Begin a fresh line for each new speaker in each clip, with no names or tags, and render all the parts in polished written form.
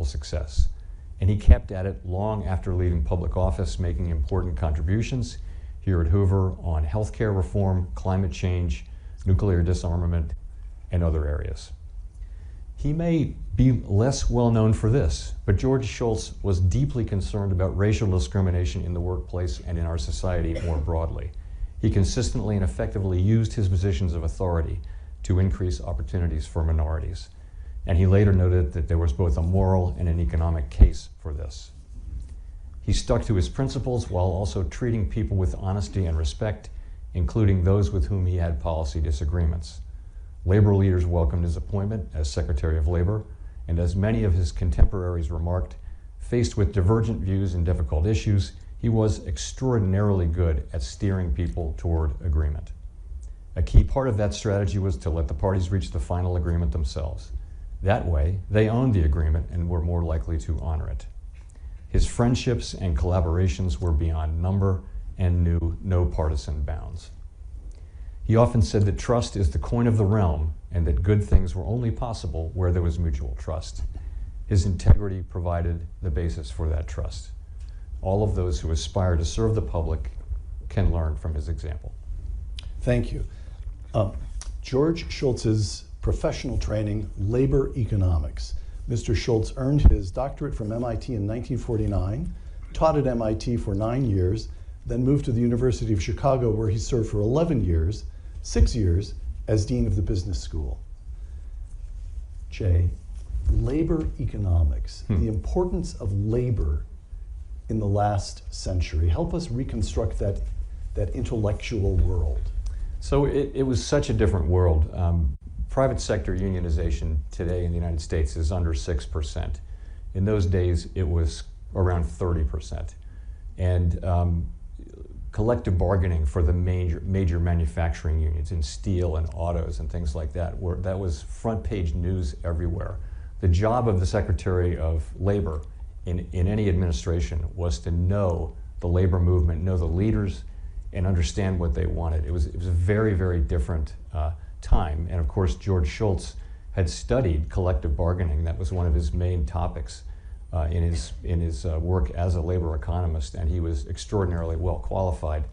remarkable success. And he kept at it long after leaving public office, making important contributions here at Hoover on healthcare reform, climate change, nuclear disarmament, and other areas. He may be less well known for this, but George Shultz was deeply concerned about racial discrimination in the workplace and in our society more broadly. He consistently and effectively used his positions of authority to increase opportunities for minorities. And he later noted that there was both a moral and an economic case for this. He stuck to his principles while also treating people with honesty and respect, including those with whom he had policy disagreements. Labor leaders welcomed his appointment as Secretary of Labor, and as many of his contemporaries remarked, faced with divergent views and difficult issues, he was extraordinarily good at steering people toward agreement. A key part of that strategy was to let the parties reach the final agreement themselves. That way, they owned the agreement and were more likely to honor it. His friendships and collaborations were beyond number and knew no partisan bounds. He often said that trust is the coin of the realm and that good things were only possible where there was mutual trust. His integrity provided the basis for that trust. All of those who aspire to serve the public can learn from his example.
Thank you. George Shultz's professional training, labor economics. Mr. Schultz earned his doctorate from MIT in 1949, taught at MIT for 9 years, then moved to the University of Chicago where he served for 11 years, 6 years as Dean of the Business School. Jay, labor economics, the importance of labor in the last century. Help us reconstruct that intellectual world.
So it was such a different world. Private sector unionization today in the United States is under 6%. In those days, it was around 30%. And collective bargaining for the major manufacturing unions in steel and autos and things like that, that was front page news everywhere. The job of the Secretary of Labor in any administration was to know the labor movement, know the leaders, and understand what they wanted. It was a very, very different time. And of course, George Shultz had studied collective bargaining. That was one of his main topics in his work as a labor economist, and he was extraordinarily well qualified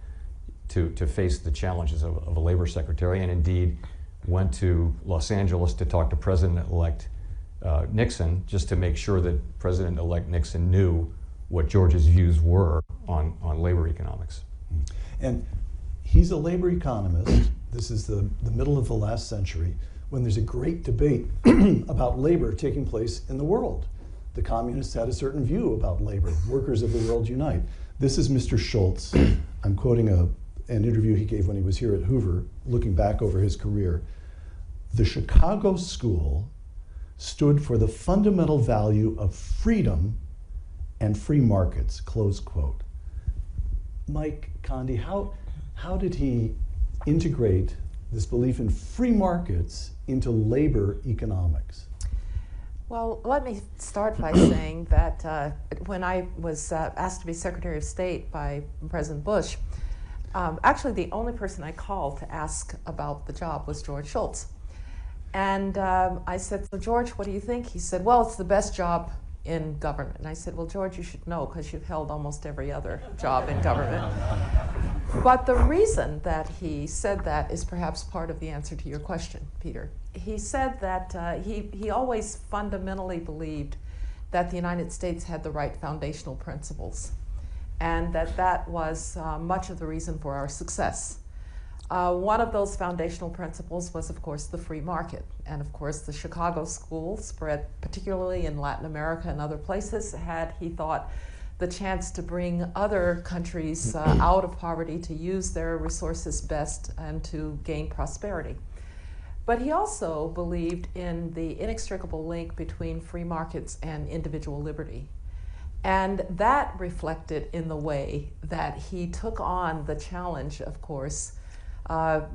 to face the challenges of a labor secretary, and indeed went to Los Angeles to talk to President-elect Nixon, just to make sure that President-elect Nixon knew what George's views were on labor economics.
And he's a labor economist. This is the middle of the last century, when there's a great debate about labor taking place in the world. The communists had a certain view about labor. Workers of the world unite. This is Mr. Schultz. I'm quoting an interview he gave when he was here at Hoover, looking back over his career. The Chicago School stood for the fundamental value of freedom and free markets, close quote. Mike Condi, how did he integrate this belief in free markets into labor economics?
Well, let me start by saying that when I was asked to be Secretary of State by President Bush, actually the only person I called to ask about the job was George Shultz. And I said, so George, what do you think? He said, well, it's the best job in government. And I said, well, George, you should know because you've held almost every other job in government. But the reason that he said that is perhaps part of the answer to your question, Peter. He said that he always fundamentally believed that the United States had the right foundational principles, and that was much of the reason for our success. One of those foundational principles was, of course, the free market. And of course, the Chicago School, spread particularly in Latin America and other places, had, he thought, the chance to bring other countries out of poverty, to use their resources best, and to gain prosperity. But he also believed in the inextricable link between free markets and individual liberty. And that reflected in the way that he took on the challenge, of course,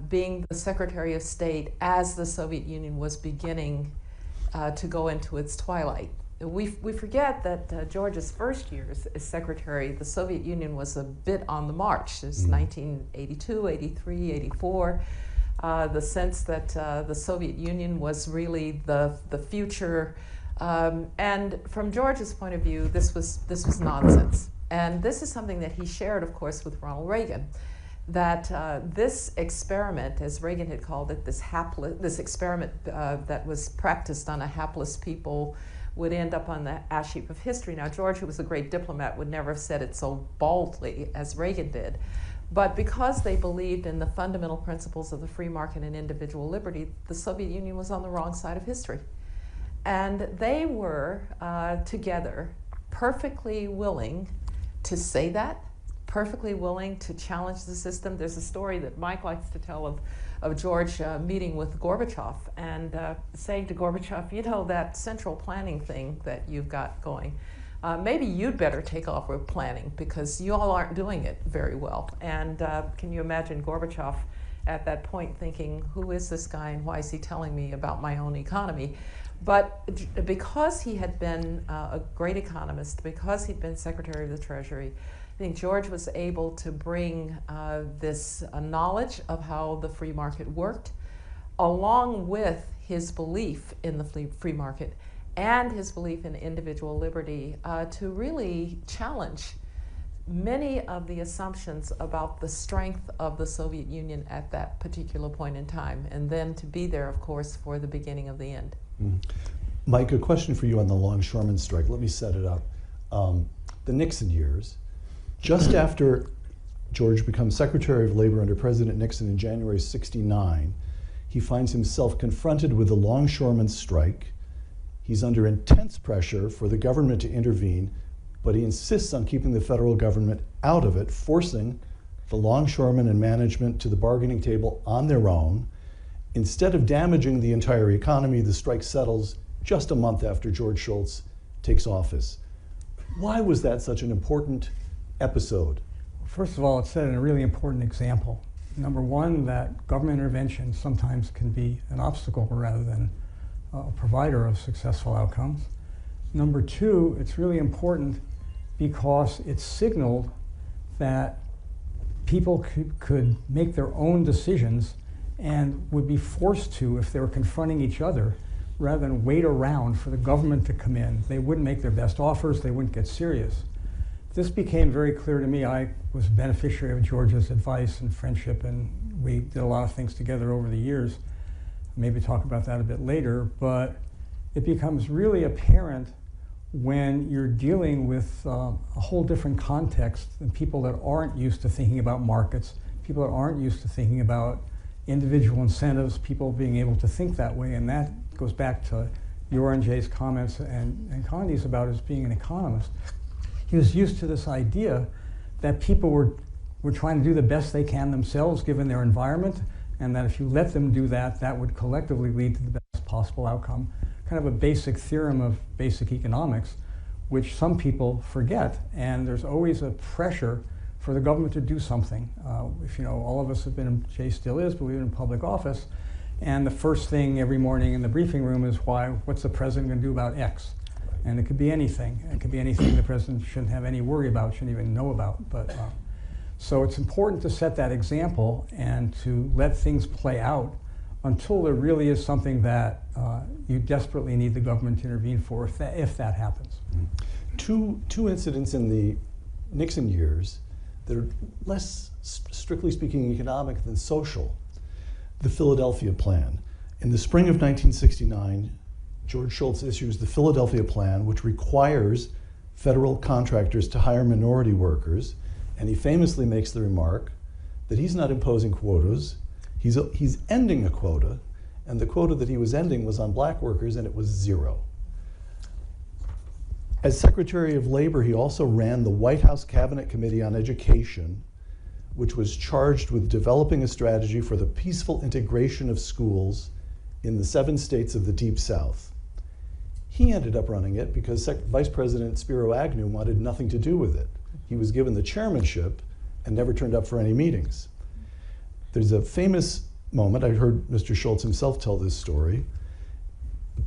being the Secretary of State as the Soviet Union was beginning to go into its twilight. We forget that George's first years as Secretary, the Soviet Union was a bit on the march. It was 1982, 83, 84. The sense that the Soviet Union was really the future And from George's point of view, this was nonsense. And this is something that he shared, of course, with Ronald Reagan, that this experiment, as Reagan had called it, this experiment that was practiced on a hapless people would end up on the ash heap of history. Now, George, who was a great diplomat, would never have said it so boldly as Reagan did. But because they believed in the fundamental principles of the free market and individual liberty, the Soviet Union was on the wrong side of history. And they were, together, perfectly willing to say that, perfectly willing to challenge the system. There's a story that Mike likes to tell of George meeting with Gorbachev and saying to Gorbachev, you know, that central planning thing that you've got going, maybe you'd better take off with planning because you all aren't doing it very well. And can you imagine Gorbachev at that point thinking, who is this guy and why is he telling me about my own economy? But because he had been a great economist, because he'd been Secretary of the Treasury, I think George was able to bring this knowledge of how the free market worked, along with his belief in the free market and his belief in individual liberty, to really challenge many of the assumptions about the strength of the Soviet Union at that particular point in time, and then to be there, of course, for the beginning of the end.
Mike, a question for you on the longshoreman strike. Let me set it up. The Nixon years, just after George becomes Secretary of Labor under President Nixon in January '69, he finds himself confronted with the longshoreman strike. He's under intense pressure for the government to intervene, but he insists on keeping the federal government out of it, forcing the longshoremen and management to the bargaining table on their own. Instead of damaging the entire economy, the strike settles just a month after George Shultz takes office. Why was that such an important episode?
First of all, it set a really important example. Number one, that government intervention sometimes can be an obstacle rather than a provider of successful outcomes. Number two, it's really important because it signaled that people could make their own decisions and would be forced to if they were confronting each other rather than wait around for the government to come in. They wouldn't make their best offers, they wouldn't get serious. This became very clear to me. I was a beneficiary of George's advice and friendship, and we did a lot of things together over the years. Maybe talk about that a bit later, but it becomes really apparent when you're dealing with a whole different context than people that aren't used to thinking about markets, people that aren't used to thinking about individual incentives, people being able to think that way. And that goes back to your and Jay's comments and Condi's about his being an economist. He was used to this idea that people were trying to do the best they can themselves given their environment, and that if you let them do that, that would collectively lead to the best possible outcome. Kind of a basic theorem of basic economics, which some people forget, and there's always a pressure for the government to do something. If you know, all of us have been, Jay still is, but we've been in public office, and the first thing every morning in the briefing room is what's the president going to do about X? And it could be anything. It could be anything the president shouldn't have any worry about, shouldn't even know about. But so it's important to set that example and to let things play out until there really is something that you desperately need the government to intervene for, if that happens.
Two incidents in the Nixon years that are less, strictly speaking, economic than social. The Philadelphia Plan. In the spring of 1969, George Shultz issues the Philadelphia Plan, which requires federal contractors to hire minority workers, and he famously makes the remark that he's not imposing quotas, he's ending a quota, and the quota that he was ending was on black workers, and it was 0. As Secretary of Labor, he also ran the White House Cabinet Committee on Education, which was charged with developing a strategy for the peaceful integration of schools in the 7 states of the Deep South. He ended up running it because Vice President Spiro Agnew wanted nothing to do with it. He was given the chairmanship and never turned up for any meetings. There's a famous moment, I heard Mr. Schultz himself tell this story.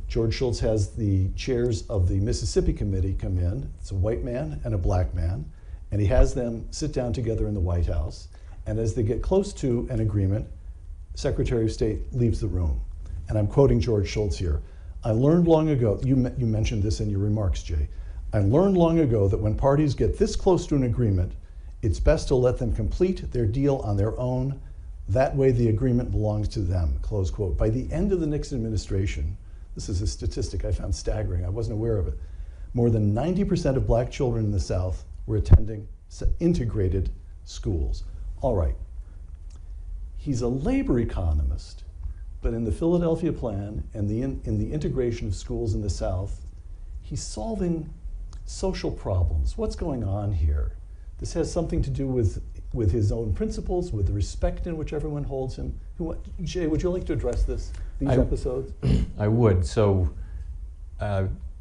George Shultz has the chairs of the Mississippi Committee come in. It's a white man and a black man, and he has them sit down together in the White House. And as they get close to an agreement, Secretary of State leaves the room. And I'm quoting George Shultz here. I learned long ago, you mentioned this in your remarks, Jay. I learned long ago that when parties get this close to an agreement, it's best to let them complete their deal on their own. That way the agreement belongs to them, close quote. By the end of the Nixon administration, this is a statistic I found staggering, I wasn't aware of it, more than 90% of black children in the South were attending integrated schools. All right, he's a labor economist, but in the Philadelphia Plan and in the integration of schools in the South, he's solving social problems. What's going on here? This has something to do with his own principles, with the respect in which everyone holds him. Jay, would you like to address these episodes?
I would. So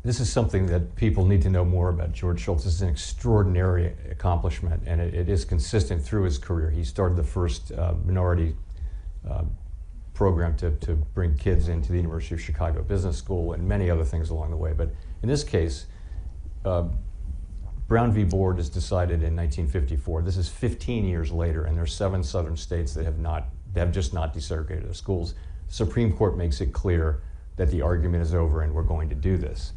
this is something that people need to know more about. George Shultz is an extraordinary accomplishment, and it is consistent through his career. He started the first minority program to bring kids into the University of Chicago Business School and many other things along the way. But in this case, Brown v. Board is decided in 1954. This is 15 years later, and there are 7 southern states that have just not desegregated their schools. The Supreme Court makes it clear that the argument is over and we're going to do this.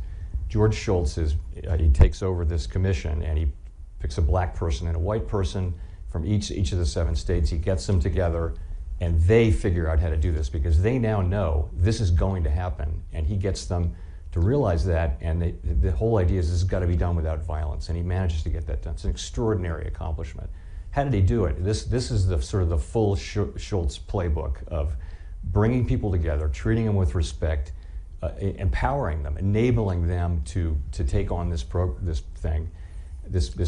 George Shultz he takes over this commission, and he picks a black person and a white person from each of the 7 states. He gets them together, and they figure out how to do this because they now know this is going to happen, and he gets them to realize that, and the whole idea is this has got to be done without violence, and he manages to get that done. It's an extraordinary accomplishment. How did he do it? This is the sort of the full Schultz playbook of bringing people together, treating them with respect, empowering them, enabling them to take on this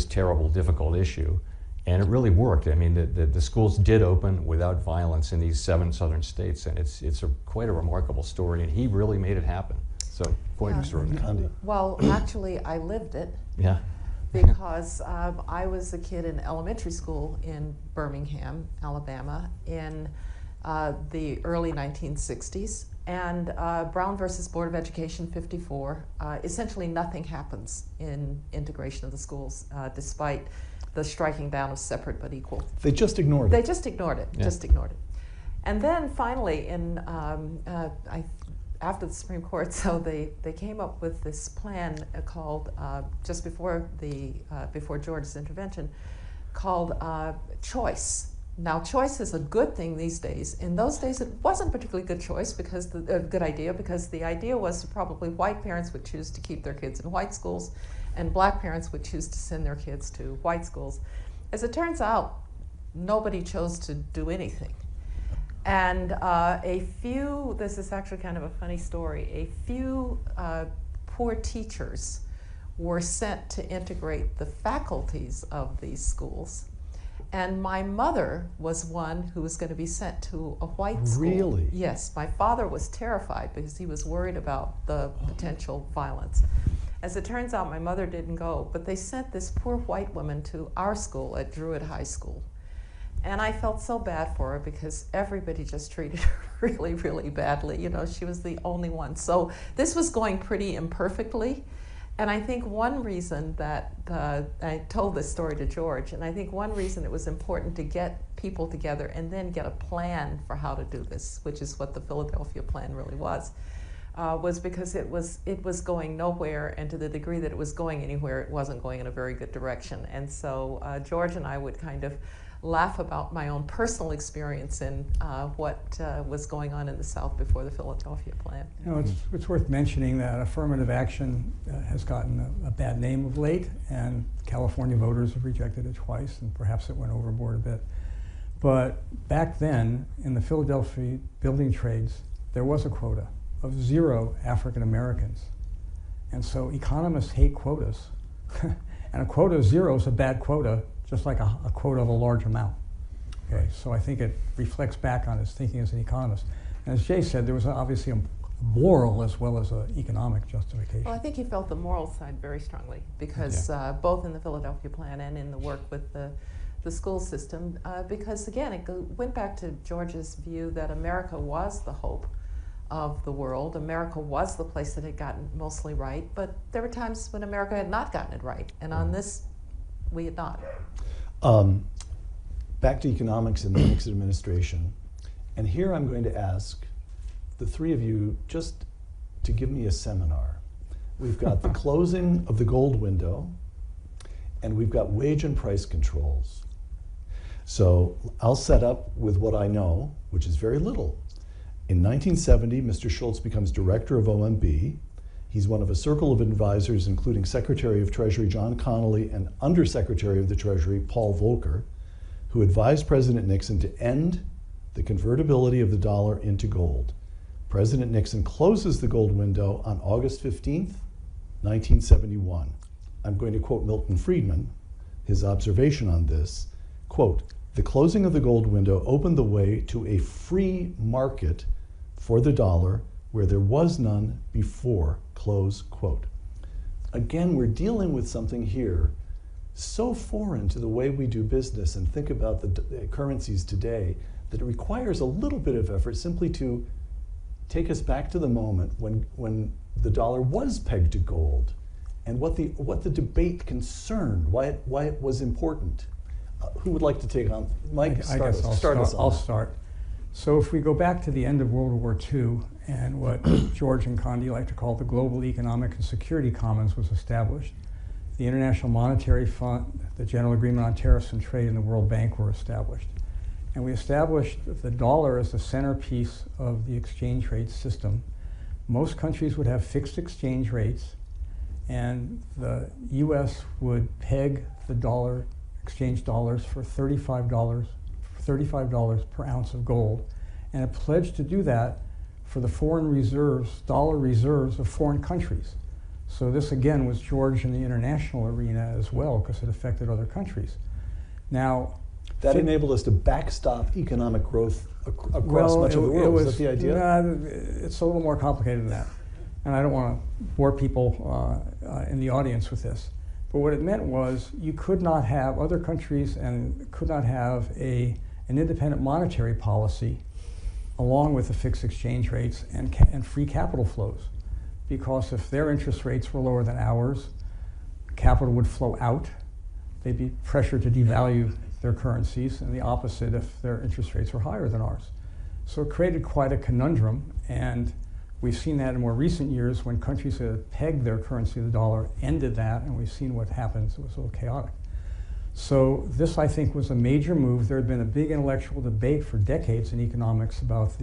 terrible, difficult issue, and it really worked. I mean, the schools did open without violence in these 7 southern states, and it's quite a remarkable story, and he really made it happen. So quite extraordinary.
Well, actually, I lived it.
Yeah.
Because I was a kid in elementary school in Birmingham, Alabama, in the early 1960s. And Brown versus Board of Education 54, essentially nothing happens in integration of the schools, despite the striking down of separate but equal.
They just ignored it.
They just ignored it, just ignored it. And then finally, after the Supreme Court, so they came up with this plan called, just before George's intervention, called choice. Now, choice is a good thing these days. In those days, it wasn't a particularly good choice because good idea, because the idea was probably white parents would choose to keep their kids in white schools, and black parents would choose to send their kids to white schools. As it turns out, nobody chose to do anything. And this is actually kind of a funny story, a few poor teachers were sent to integrate the faculties of these schools. And my mother was one who was going to be sent to a white school.
Really?
Yes, my father was terrified because he was worried about the potential violence. As it turns out, my mother didn't go, but they sent this poor white woman to our school at Druid High School. And I felt so bad for her because everybody just treated her really, really badly. You know, she was the only one. So this was going pretty imperfectly. And I think one reason that, I told this story to George, and I think one reason it was important to get people together and then get a plan for how to do this, which is what the Philadelphia plan really was because it was going nowhere, and to the degree that it was going anywhere, it wasn't going in a very good direction. And so George and I would kind of laugh about my own personal experience in what was going on in the South before the Philadelphia plan.
You know, it's worth mentioning that affirmative action has gotten a bad name of late, and California voters have rejected it twice, and perhaps it went overboard a bit. But back then, in the Philadelphia building trades, there was a quota of 0 African Americans. And so economists hate quotas. And a quota of 0 is a bad quota, just like a quota of a large amount. Okay, so I think it reflects back on his thinking as an economist. And as Jay said, there was obviously a moral as well as an economic justification.
Well, I think he felt the moral side very strongly because both in the Philadelphia plan and in the work with the school system, because again, it went back to George's view that America was the hope of the world. America was the place that had gotten mostly right, but there were times when America had not gotten it right, and on this, we had not.
Back to economics in the Nixon administration, and here I'm going to ask the 3 of you just to give me a seminar. We've got the closing of the gold window, and we've got wage and price controls. So I'll set up with what I know, which is very little. In 1970, Mr. Schultz becomes director of OMB. He's one of a circle of advisors, including Secretary of Treasury John Connally and Undersecretary of the Treasury Paul Volcker, who advised President Nixon to end the convertibility of the dollar into gold. President Nixon closes the gold window on August 15th, 1971. I'm going to quote Milton Friedman, his observation on this, quote, "The closing of the gold window opened the way to a free market for the dollar where there was none before," close quote. Again, we're dealing with something here so foreign to the way we do business and think about the currencies today that it requires a little bit of effort simply to take us back to the moment when the dollar was pegged to gold and what the debate concerned, why it was important. Who would like to take on? Mike,
I guess I'll start. So if we go back to the end of World War II and what George and Condi like to call the Global Economic and Security Commons was established, the International Monetary Fund, the General Agreement on Tariffs and Trade, and the World Bank were established. And we established the dollar as the centerpiece of the exchange rate system. Most countries would have fixed exchange rates, and the US would peg the dollar, exchange dollars for $35 per ounce of gold, and it pledged to do that for the foreign reserves, dollar reserves of foreign countries. So this again was George in the international arena as well, because it affected other countries. Now,
that enabled us to backstop economic growth across much of the world. Is that the idea?
It's a little more complicated than that. And I don't want to bore people in the audience with this. But what it meant was you could not have, other countries and could not have an independent monetary policy along with the fixed exchange rates and free capital flows. Because if their interest rates were lower than ours, capital would flow out. They'd be pressured to devalue their currencies, and the opposite if their interest rates were higher than ours. So it created quite a conundrum, and we've seen that in more recent years when countries that had pegged their currency to the dollar ended that, and we've seen what happens. It was a little chaotic. So this, I think, was a major move. There had been a big intellectual debate for decades in economics about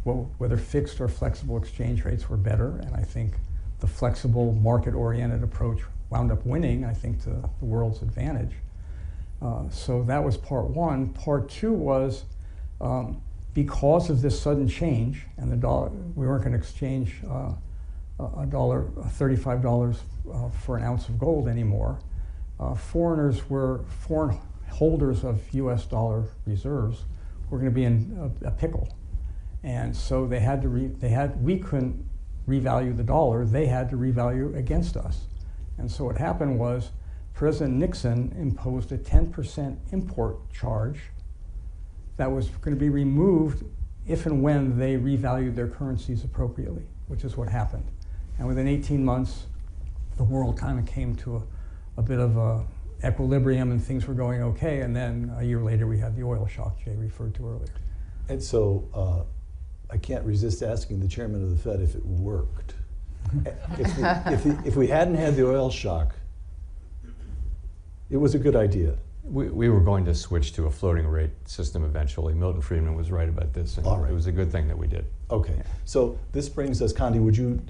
whether fixed or flexible exchange rates were better, and I think the flexible, market-oriented approach wound up winning, I think, to the world's advantage. So that was part one. Part two was because of this sudden change, and the dollar, we weren't going to exchange $35 for an ounce of gold anymore. Foreign holders of U.S. dollar reserves were going to be in a pickle, and so they had to we couldn't revalue the dollar. They had to revalue against us, and so what happened was President Nixon imposed a 10% import charge that was going to be removed if and when they revalued their currencies appropriately, which is what happened. And within 18 months, the world kind of came to a bit of a equilibrium and things were going okay, and then a year later we had the oil shock Jay referred to earlier.
And so I can't resist asking the chairman of the Fed if it worked. If we hadn't had the oil shock, it was a good idea.
We were going to switch to a floating rate system eventually. Milton Friedman was right about this, and it was a good thing that we did.
Okay, so this brings us, Condi, would you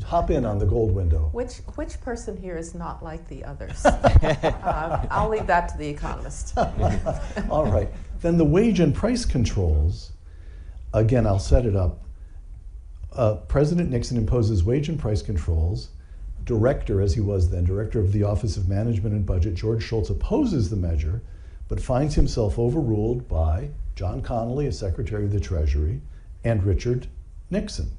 hop in on the gold window?
Which person here is not like the others? I'll leave that to the economist.
All right, then the wage and price controls, again, I'll set it up. President Nixon imposes wage and price controls. Director, as he was then, director of the Office of Management and Budget, George Schultz opposes the measure, but finds himself overruled by John Connally, as Secretary of the Treasury, and Richard Nixon.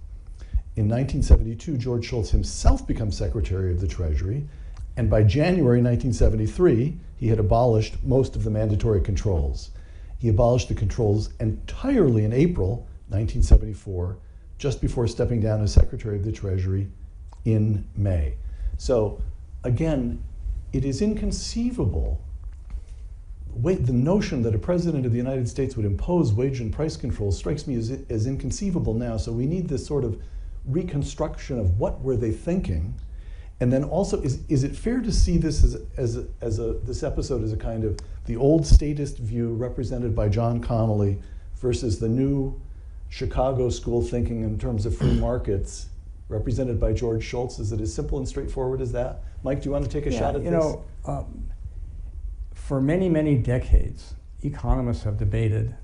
In 1972, George Schultz himself becomes Secretary of the Treasury, and by January 1973, he had abolished most of the mandatory controls. He abolished the controls entirely in April 1974, just before stepping down as Secretary of the Treasury in May. So again, it is inconceivable. The notion that a president of the United States would impose wage and price controls strikes me as inconceivable now. So we need this sort of reconstruction of what were they thinking, and then also is it fair to see this this episode as a kind of the old statist view represented by John Connolly versus the new Chicago school thinking in terms of free markets represented by George Schultz? Is it as simple and straightforward as that? Mike, do you want to take a shot at this?
You know, for many, many decades, economists have debated,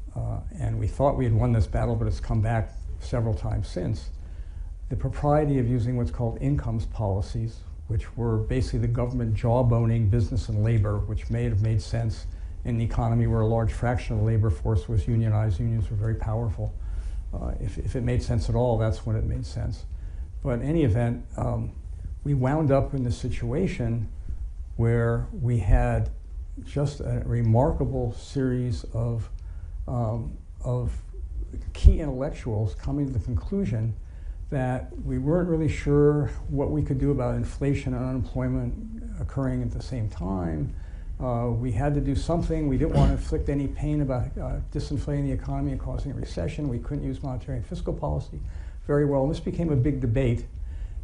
and we thought we had won this battle, but it's come back several times since, the propriety of using what's called incomes policies, which were basically the government jawboning business and labor, which may have made sense in the economy where a large fraction of the labor force was unionized. Unions were very powerful. If it made sense at all, that's when it made sense. But in any event, we wound up in this situation where we had just a remarkable series of key intellectuals coming to the conclusion that we weren't really sure what we could do about inflation and unemployment occurring at the same time. We had to do something. We didn't want to inflict any pain about disinflating the economy and causing a recession. We couldn't use monetary and fiscal policy very well. And this became a big debate.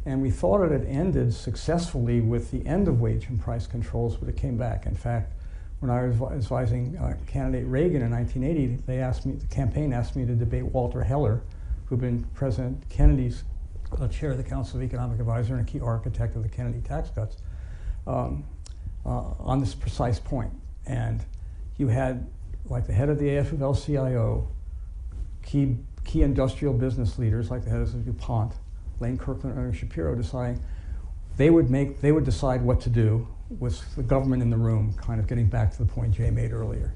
And we thought it had ended successfully with the end of wage and price controls, but it came back. In fact, when I was advising candidate Reagan in 1980, the campaign asked me to debate Walter Heller, who'd been President Kennedy's chair of the Council of Economic Advisor and a key architect of the Kennedy tax cuts, on this precise point. And you had, like the head of the AFL-CIO, key industrial business leaders like the heads of DuPont, Lane Kirkland and Ernie Shapiro, deciding they would decide what to do with the government in the room, kind of getting back to the point Jay made earlier.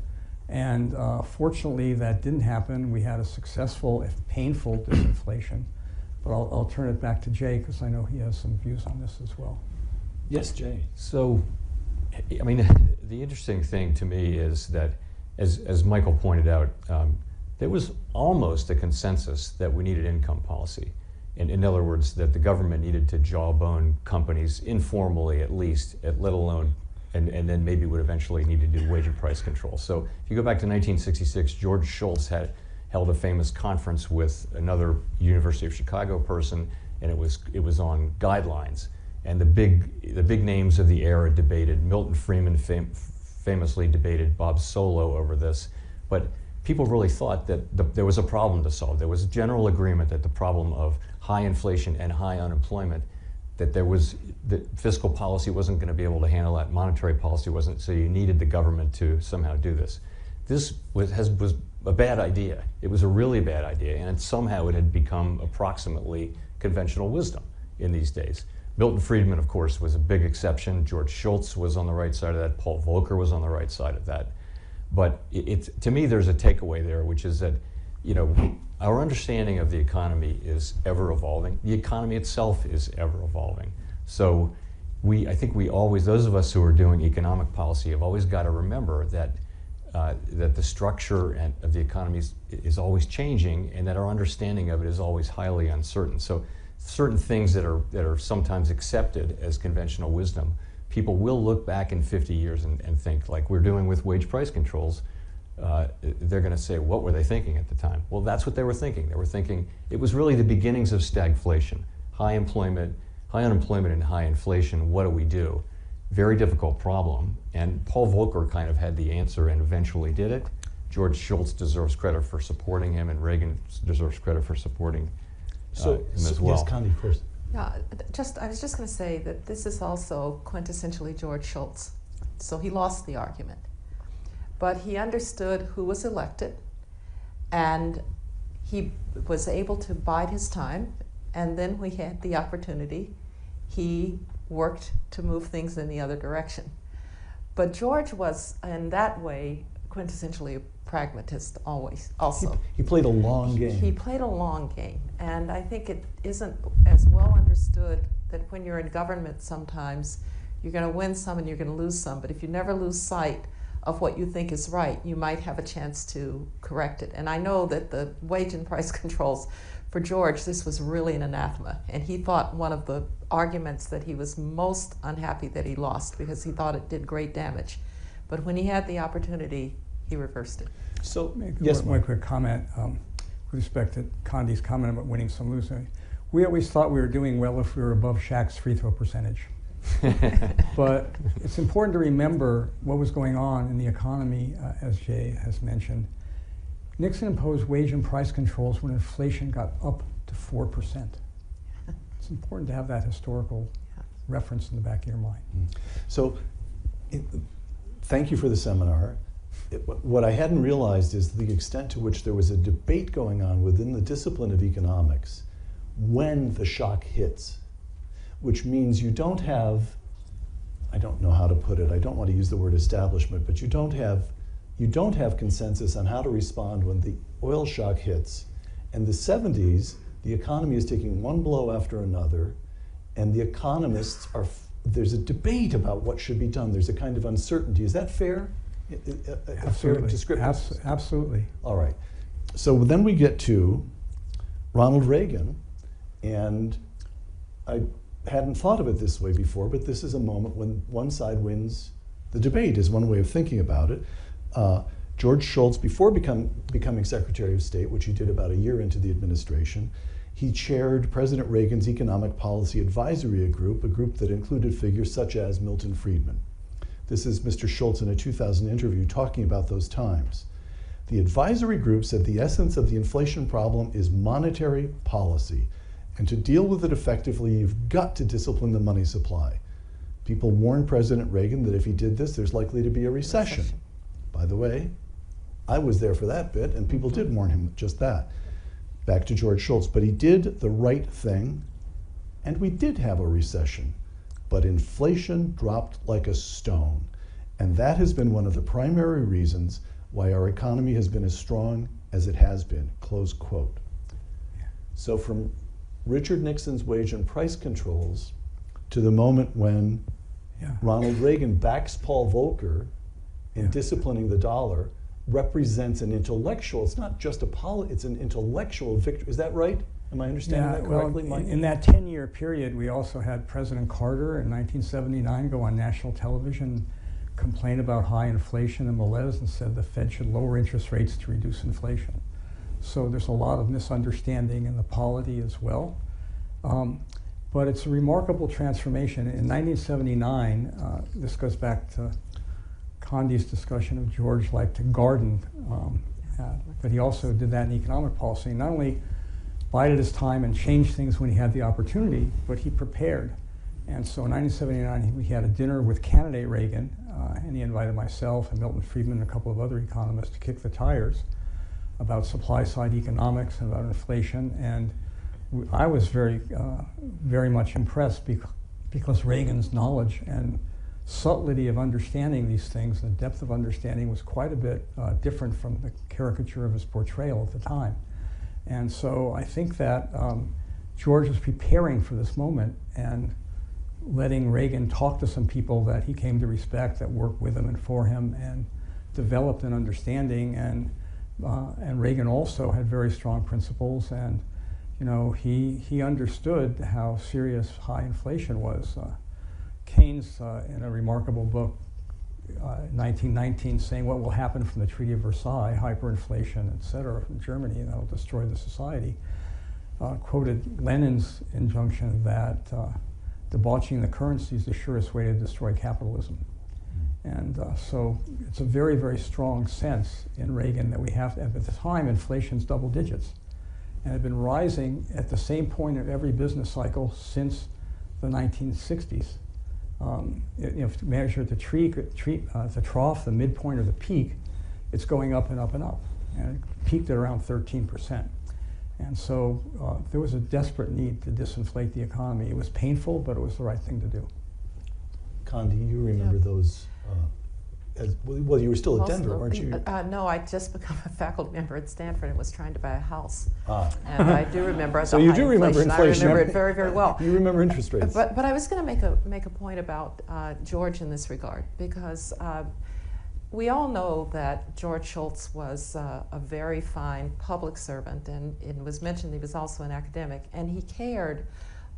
And fortunately, that didn't happen. We had a successful, if painful, disinflation. But I'll turn it back to Jay, because I know he has some views on this as well.
Yes, Jay.
So, I mean, the interesting thing to me is that, as Michael pointed out, there was almost a consensus that we needed income policy. In other words, that the government needed to jawbone companies informally at least, let alone, and then maybe would eventually need to do wage and price control. So if you go back to 1966, George Schultz held a famous conference with another University of Chicago person, and it was on guidelines. And the big names of the era debated. Milton Friedman famously debated Bob Solow over this. But people really thought that there was a problem to solve. There was general agreement that the problem of high inflation and high unemployment, that fiscal policy wasn't going to be able to handle that, monetary policy wasn't, so you needed the government to somehow do this. This was a bad idea. It was a really bad idea, and somehow it had become approximately conventional wisdom in these days. Milton Friedman, of course, was a big exception. George Schultz was on the right side of that. Paul Volcker was on the right side of that. But to me, there's a takeaway there, which is that, our understanding of the economy is ever evolving. The economy itself is ever evolving. So I think those of us who are doing economic policy have always got to remember that the structure of the economy is always changing, and that our understanding of it is always highly uncertain. So certain things that are sometimes accepted as conventional wisdom, people will look back in 50 years and think, like we're doing with wage price controls, they're going to say, what were they thinking at the time? Well, that's what they were thinking. They were thinking it was really the beginnings of stagflation, high unemployment and high inflation. What do we do? Very difficult problem. And Paul Volcker kind of had the answer and eventually did it. George Schultz deserves credit for supporting him, and Reagan deserves credit for supporting him as well.
Yes, Connie, first.
Yeah, I was just going to say that this is also quintessentially George Schultz. So he lost the argument. But he understood who was elected, and he was able to bide his time, and then when he had the opportunity, he worked to move things in the other direction. But George was, in that way, quintessentially a pragmatist always, also.
He played a long game.
He played a long game, and I think it isn't as well understood that when you're in government sometimes, you're going to win some and you're going to lose some, but if you never lose sight of what you think is right, you might have a chance to correct it. And I know that the wage and price controls, for George, this was really an anathema. And he thought one of the arguments that he was most unhappy that he lost, because he thought it did great damage. But when he had the opportunity, he reversed it.
So,
Yes,
yes,
one quick comment with respect to Condi's comment about winning some, losing. We always thought we were doing well if we were above Shaq's free throw percentage. But it's important to remember what was going on in the economy, as Jay has mentioned. Nixon imposed wage and price controls when inflation got up to 4%. It's important to have that historical reference in the back of your mind.
So, thank you for the seminar. What I hadn't realized is the extent to which there was a debate going on within the discipline of economics when the shock hits, which means you don't have, I don't know how to put it, I don't want to use the word establishment, but you don't have consensus on how to respond when the oil shock hits. In the 70s, the economy is taking one blow after another, and the economists are, there's a debate about what should be done. There's a kind of uncertainty. Is that fair? A fair description?
Absolutely.
All right. So then we get to Ronald Reagan, and I hadn't thought of it this way before, but this is a moment when one side wins the debate, is one way of thinking about it. George Shultz, before becoming Secretary of State, which he did about a year into the administration, he chaired President Reagan's Economic Policy Advisory Group, a group that included figures such as Milton Friedman. This is Mr. Schultz in a 2000 interview talking about those times. The advisory group said the essence of the inflation problem is monetary policy, and to deal with it effectively, you've got to discipline the money supply. People warned President Reagan that if he did this, there's likely to be a recession. By the way, I was there for that bit, and people did warn him just that. Back to George Shultz, but he did the right thing, and we did have a recession, but inflation dropped like a stone, and that has been one of the primary reasons why our economy has been as strong as it has been, close quote. So from Richard Nixon's wage and price controls to the moment when Ronald Reagan backs Paul Volcker in disciplining the dollar, represents an intellectual, it's not just a it's an intellectual victory. Is that right? Am I understanding that correctly,
well,
Mike?
In that 10-year period, we also had President Carter in 1979 go on national television, complain about high inflation and malaise, and said the Fed should lower interest rates to reduce inflation. So there's a lot of misunderstanding in the polity as well. But it's a remarkable transformation. In 1979, this goes back to Condi's discussion of George liked to garden, but he also did that in economic policy. Not only bided his time and changed things when he had the opportunity, but he prepared. And so in 1979, we had a dinner with candidate Reagan, and he invited myself and Milton Friedman and a couple of other economists to kick the tires about supply-side economics and about inflation. And I was very much impressed because Reagan's knowledge and subtlety of understanding these things, the depth of understanding was quite a bit different from the caricature of his portrayal at the time. And so I think that George was preparing for this moment and letting Reagan talk to some people that he came to respect, that worked with him and for him, and developed an understanding. And Reagan also had very strong principles, and he understood how serious high inflation was. Keynes, in a remarkable book, 1919, saying what will happen from the Treaty of Versailles, hyperinflation, et cetera, from Germany, and that will destroy the society, quoted Lenin's injunction that debauching the currency is the surest way to destroy capitalism. And so it's a very, very strong sense in Reagan that we have to, at the time, inflation's double digits, and had been rising at the same point of every business cycle since the 1960s. If you measure the trough, the midpoint, or the peak, it's going up and up and up. And it peaked at around 13%. And so there was a desperate need to disinflate the economy. It was painful, but it was the right thing to do.
Condi, you remember those, well, you were still at Denver, weren't you?
No, I'd just become a faculty member at Stanford and was trying to buy a house. And I do remember
so you do remember inflation.
I remember it very, very well.
You remember interest rates.
But I was going to make a point about George in this regard, because we all know that George Shultz was a very fine public servant, and it was mentioned he was also an academic, and he cared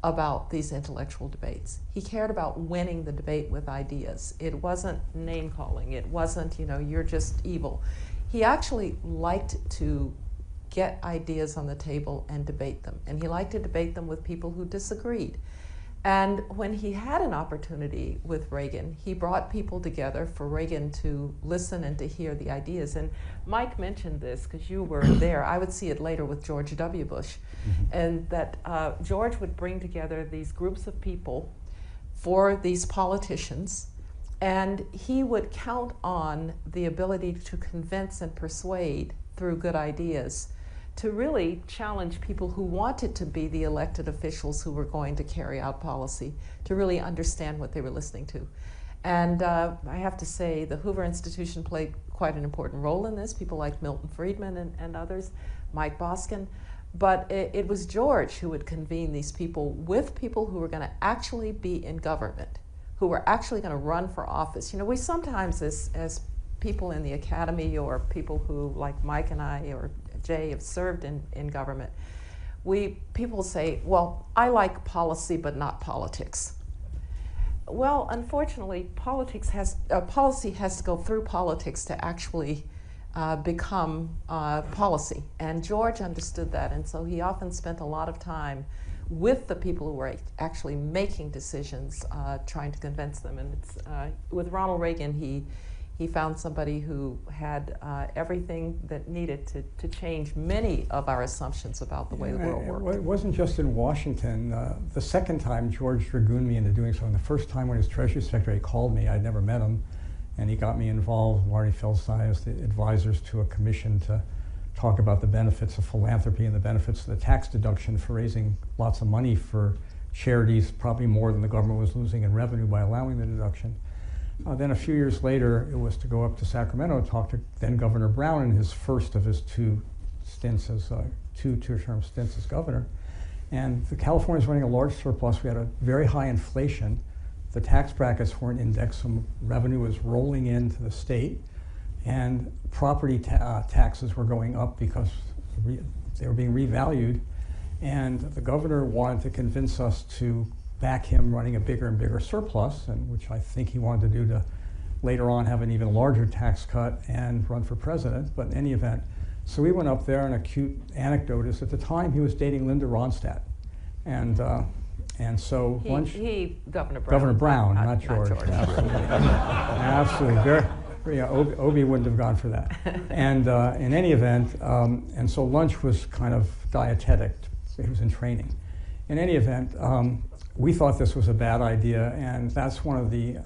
about these intellectual debates. He cared about winning the debate with ideas. It wasn't name-calling. It wasn't, you're just evil. He actually liked to get ideas on the table and debate them. And he liked to debate them with people who disagreed. And when he had an opportunity with Reagan, he brought people together for Reagan to listen and to hear the ideas. And Mike mentioned this because you were there. I would see it later with George W. Bush. And that George would bring together these groups of people for these politicians, and he would count on the ability to convince and persuade through good ideas to really challenge people who wanted to be the elected officials who were going to carry out policy, to really understand what they were listening to. And I have to say the Hoover Institution played quite an important role in this, people like Milton Friedman and others, Mike Boskin. But it was George who would convene these people with people who were going to actually be in government, who were actually going to run for office. You know, we sometimes, as people in the academy or people who, like Mike and I or Jay, have served in government, people say, well, I like policy but not politics. Well, unfortunately, policy has to go through politics to actually become policy. And George understood that, and so he often spent a lot of time with the people who were actually making decisions, trying to convince them. And it's, with Ronald Reagan, he found somebody who had everything that needed to change many of our assumptions about the way the world worked.
It wasn't just in Washington. The second time, George dragooned me into doing something. The first time when his Treasury Secretary he called me, I'd never met him, and he got me involved, Marty Feldstein, as the advisors to a commission to talk about the benefits of philanthropy and the benefits of the tax deduction for raising lots of money for charities, probably more than the government was losing in revenue by allowing the deduction. Then a few years later, it was to go up to Sacramento to talk to then Governor Brown in his first of his two two-term stints as governor. And California was running a large surplus. We had a very high inflation. The tax brackets weren't indexed, so revenue was rolling into the state, and property taxes were going up because they were being revalued. And the governor wanted to convince us to back him running a bigger and bigger surplus, and which I think he wanted to do to later on have an even larger tax cut and run for president. But in any event, so we went up there, and a cute anecdote is at the time he was dating Linda Ronstadt. And so Governor Brown, not George. Absolutely. Absolutely. Obie wouldn't have gone for that. And in any event, and so lunch was kind of dietetic. He was in training. In any event, we thought this was a bad idea, and that's one of the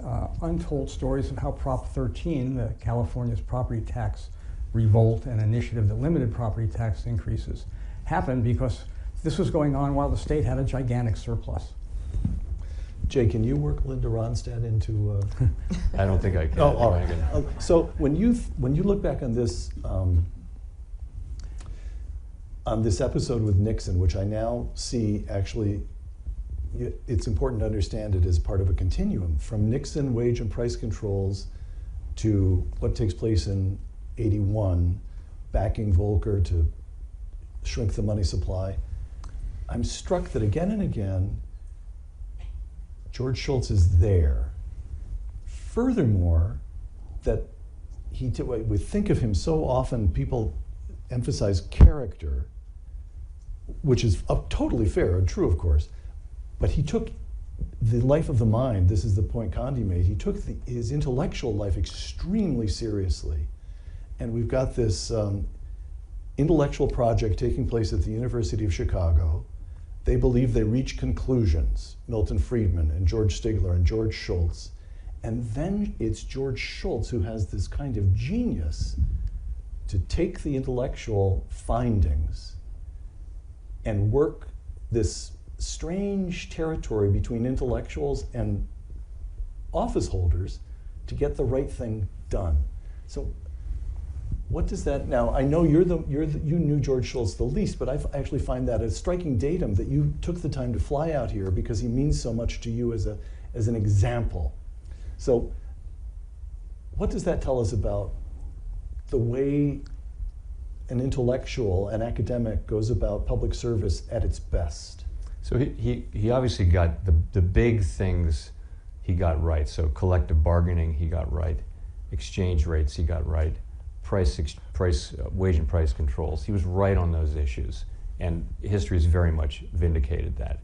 untold stories of how Prop 13, the California's property tax revolt and initiative that limited property tax increases, happened because this was going on while the state had a gigantic surplus.
Jay, can you work Linda Ronstadt into?
I don't think I can.
Oh, all right. So when you look back on this episode with Nixon, which I now see actually, it's important to understand it as part of a continuum from Nixon wage and price controls to what takes place in '81, backing Volcker to shrink the money supply. I'm struck that again and again, George Shultz is there. Furthermore, that we think of him so often, people emphasize character, which is totally fair and true, of course, but he took the life of the mind, this is the point Condi made, he took his intellectual life extremely seriously. And we've got this intellectual project taking place at the University of Chicago. They believe they reach conclusions, Milton Friedman and George Stigler and George Shultz. And then it's George Shultz who has this kind of genius to take the intellectual findings and work this strange territory between intellectuals and office holders to get the right thing done. So what does that, now I know you knew George Shultz the least, but I actually find that a striking datum that you took the time to fly out here because he means so much to you as an example. So what does that tell us about the way an intellectual, an academic goes about public service at its best?
So he obviously got the big things he got right. So collective bargaining he got right, exchange rates he got right, wage and price controls. He was right on those issues, and history has very much vindicated that.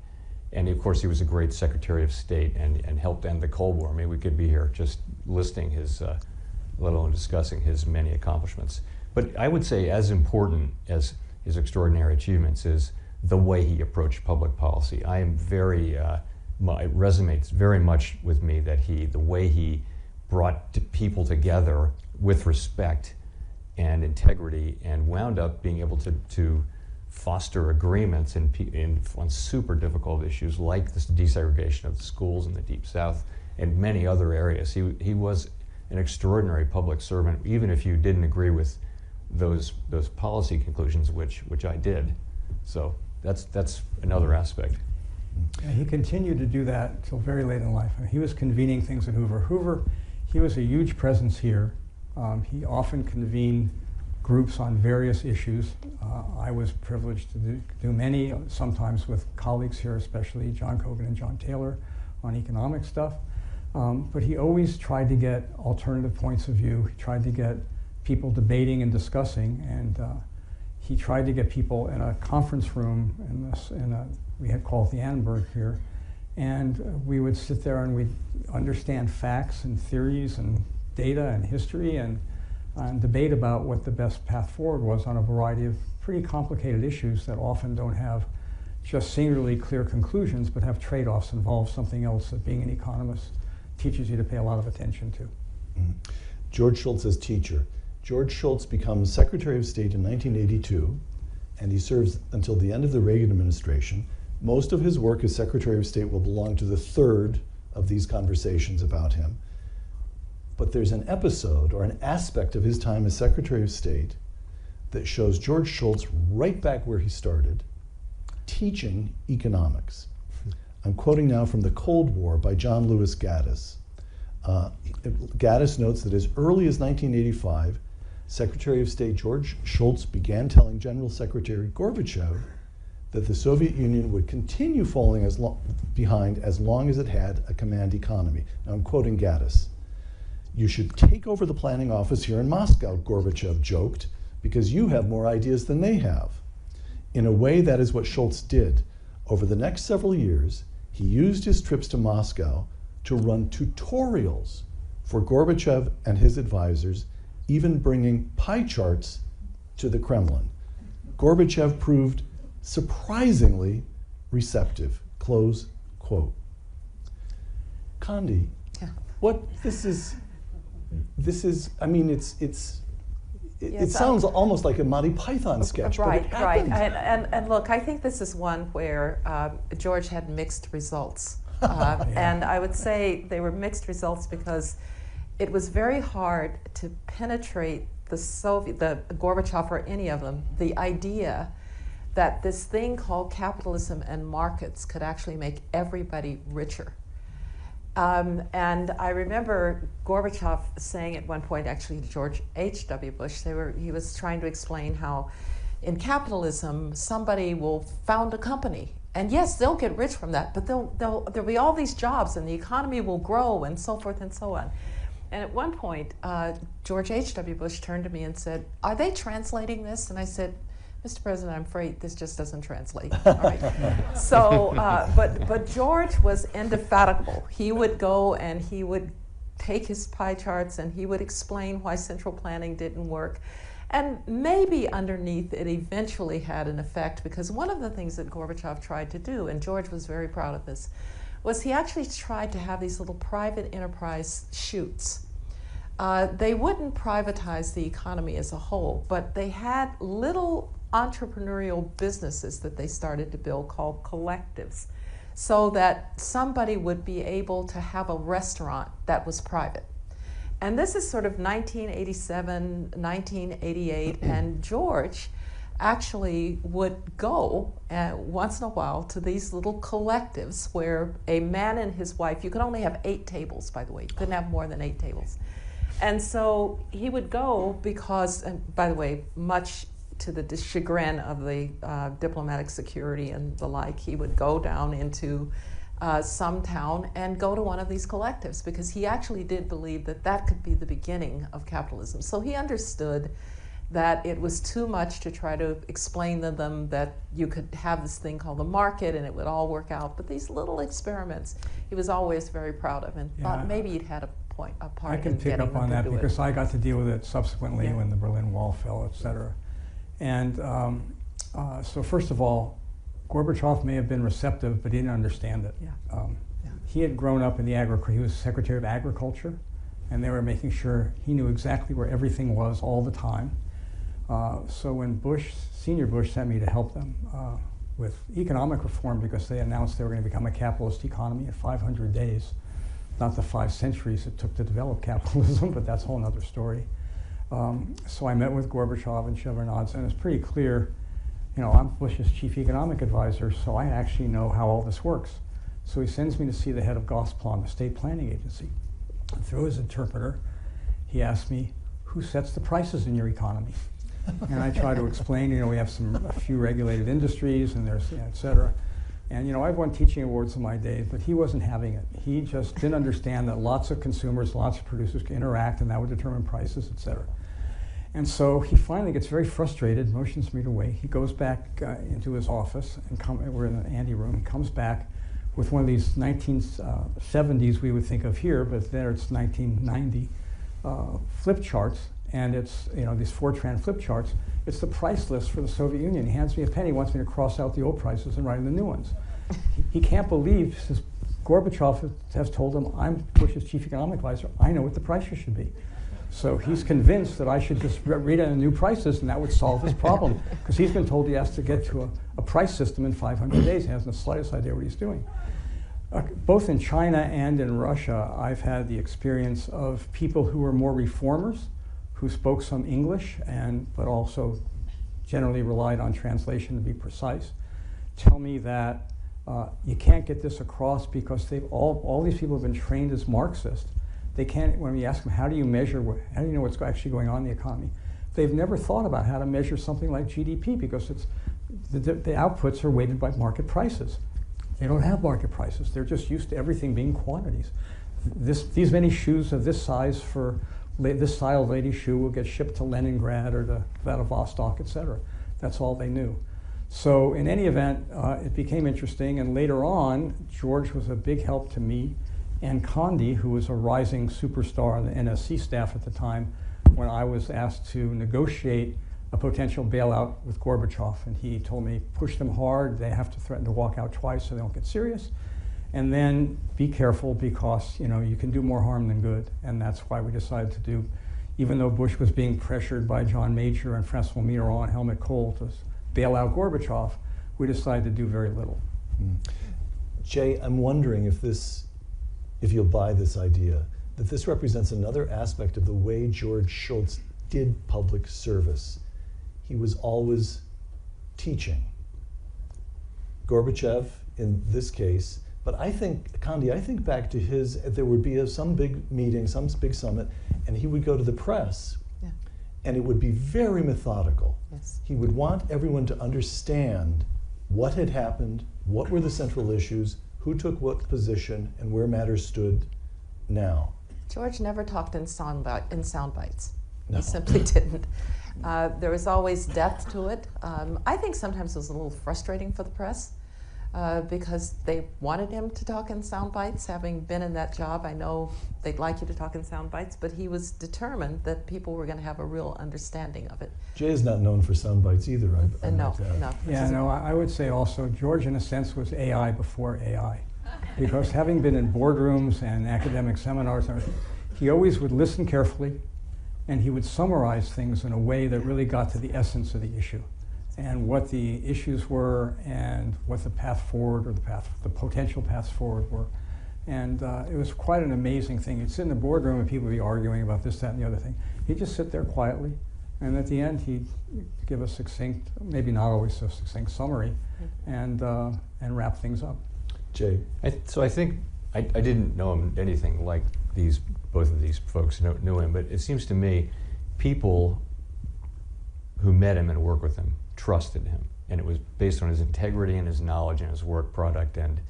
And of course, he was a great Secretary of State and helped end the Cold War. I mean, we could be here just listing his, let alone discussing his many accomplishments. But I would say as important as his extraordinary achievements is the way he approached public policy. I am very, it resonates very much with me that the way he brought people together with respect and integrity and wound up being able to foster agreements on super difficult issues like this desegregation of the schools in the Deep South and many other areas. He was an extraordinary public servant, even if you didn't agree with those policy conclusions, which I did. So that's another aspect.
Yeah, he continued to do that until very late in life. I mean, he was convening things at Hoover. He was a huge presence here. He often convened groups on various issues. I was privileged to do many, sometimes with colleagues here, especially John Cogan and John Taylor, on economic stuff. But he always tried to get alternative points of view. He tried to get people debating and discussing, and he tried to get people in a conference room we had called the Annenberg here, and we would sit there and we'd understand facts and theories and data and history and debate about what the best path forward was on a variety of pretty complicated issues that often don't have just singularly clear conclusions, but have trade-offs, involve something else that being an economist teaches you to pay a lot of attention to.
Mm-hmm. George Shultz as teacher. George Shultz becomes Secretary of State in 1982, and he serves until the end of the Reagan administration. Most of his work as Secretary of State will belong to the third of these conversations about him. But there's an episode or an aspect of his time as Secretary of State that shows George Shultz right back where he started, teaching economics. I'm quoting now from The Cold War by John Lewis Gaddis. Gaddis notes that as early as 1985, Secretary of State George Shultz began telling General Secretary Gorbachev that the Soviet Union would continue falling behind as long as it had a command economy. Now I'm quoting Gaddis. "You should take over the planning office here in Moscow," Gorbachev joked, "because you have more ideas than they have." In a way, that is what Shultz did. Over the next several years, he used his trips to Moscow to run tutorials for Gorbachev and his advisors, even bringing pie charts to the Kremlin. Gorbachev proved surprisingly receptive, close quote. Condi,
Yeah.
this is, I mean, it sounds almost like a Monty Python sketch,
Right,
but it happened.
and look, I think this is one where George had mixed results. And I would say they were mixed results because it was very hard to penetrate the Gorbachev or any of them, the idea that this thing called capitalism and markets could actually make everybody richer. And I remember Gorbachev saying at one point, actually to George H.W. Bush, he was trying to explain how in capitalism somebody will found a company. And yes, they'll get rich from that, but there'll be all these jobs and the economy will grow and so forth and so on. And at one point, George H.W. Bush turned to me and said, "Are they translating this?" And I said, "Mr. President, I'm afraid this just doesn't translate." All right. So, but George was indefatigable. He would go and he would take his pie charts and he would explain why central planning didn't work. And maybe underneath it eventually had an effect, because one of the things that Gorbachev tried to do, and George was very proud of this, was he actually tried to have these little private enterprise shoots. They wouldn't privatize the economy as a whole, but they had little entrepreneurial businesses that they started to build called collectives, so that somebody would be able to have a restaurant that was private. And this is sort of 1987, 1988, and George actually would go once in a while to these little collectives where a man and his wife, you could only have 8 tables, by the way, you couldn't have more than 8 tables. And so he would go because, and by the way, much to the chagrin of the diplomatic security and the like, he would go down into some town and go to one of these collectives, because he actually did believe that that could be the beginning of capitalism. So he understood that it was too much to try to explain to them that you could have this thing called the market and it would all work out. But these little experiments, he was always very proud of, and thought maybe he'd had a part
I can
in
pick
getting
up on
them
that
to do
because
it.
I got to deal with it subsequently
Yeah.
when the Berlin Wall fell, et cetera. And so first of all, Gorbachev may have been receptive, but he didn't understand it.
Yeah.
He had grown up in the he was Secretary of Agriculture, and they were making sure he knew exactly where everything was all the time. So when Senior Bush sent me to help them with economic reform, because they announced they were going to become a capitalist economy in 500 days, not the 5 centuries it took to develop capitalism, but that's a whole other story. So I met with Gorbachev and Shevardnadze, and it's pretty clear, you know, I'm Bush's chief economic advisor, so I actually know how all this works. So he sends me to see the head of Gosplan, the state planning agency. And through his interpreter, he asked me, who sets the prices in your economy? And I try to explain, you know, we have a few regulated industries, and there's, et cetera. And, you know, I've won teaching awards in my day, but he wasn't having it. He just didn't understand that lots of consumers, lots of producers can interact, and that would determine prices, et cetera. And so he finally gets very frustrated, motions me to wait. He goes back into his office, and we're in the ante room. He comes back with one of these 1970s we would think of here, but there it's 1990 flip charts. And it's, you know, these Fortran flip charts. It's the price list for the Soviet Union. He hands me a pen. He wants me to cross out the old prices and write in the new ones. He can't believe, since Gorbachev has told him, I'm Bush's chief economic advisor, I know what the prices should be. So he's convinced that I should just read out the new prices, and that would solve his problem. Because he's been told he has to get to a price system in 500 days. He hasn't the slightest idea what he's doing. Both in China and in Russia, I've had the experience of people who were more reformers, who spoke some English, but also generally relied on translation to be precise, tell me that you can't get this across because all these people have been trained as Marxists. They can't, when we ask them, how do you measure, how do you know what's actually going on in the economy? They've never thought about how to measure something like GDP, because the outputs are weighted by market prices. They don't have market prices. They're just used to everything being quantities. These many shoes of this size for this style lady shoe will get shipped to Leningrad or to Vladivostok, et cetera. That's all they knew. So in any event, it became interesting, and later on, George was a big help to me and Condi, who was a rising superstar on the NSC staff at the time, when I was asked to negotiate a potential bailout with Gorbachev. And he told me, push them hard, they have to threaten to walk out twice so they don't get serious. And then be careful, because, you know, you can do more harm than good. And that's why we decided to do, even though Bush was being pressured by John Major and Francois Mitterrand and Helmut Kohl to bail out Gorbachev, we decided to do very little.
Jay, I'm wondering if you'll buy this idea, that this represents another aspect of the way George Shultz did public service. He was always teaching. Gorbachev, in this case, but I think, Condi, I think back to there would be some big meeting, some big summit, and he would go to the press, and it would be very methodical.
Yes.
He would want everyone to understand what had happened, what were the central issues, who took what position, and where matters stood now.
George never talked in sound bites.
No.
He simply didn't. There was always depth to it. I think sometimes it was a little frustrating for the press, because they wanted him to talk in sound bites. Having been in that job, I know they'd like you to talk in sound bites, but he was determined that people were going to have a real understanding of it.
Jay is not known for sound bites either.
No.
Yeah, no, I would say also George, in a sense, was AI before AI. Because having been in boardrooms and academic seminars, he always would listen carefully, and he would summarize things in a way that really got to the essence of the issue, and what the issues were, and what the path forward, or the potential paths forward were. And it was quite an amazing thing. You'd sit in the boardroom and people would be arguing about this, that, and the other thing. He'd just sit there quietly, and at the end he'd give a succinct, maybe not always so succinct, summary, and wrap things up.
Jay?
So I think, I didn't know him anything like both of these folks knew him, but it seems to me people who met him and worked with him trusted him, and it was based on his integrity and his knowledge and his work product, and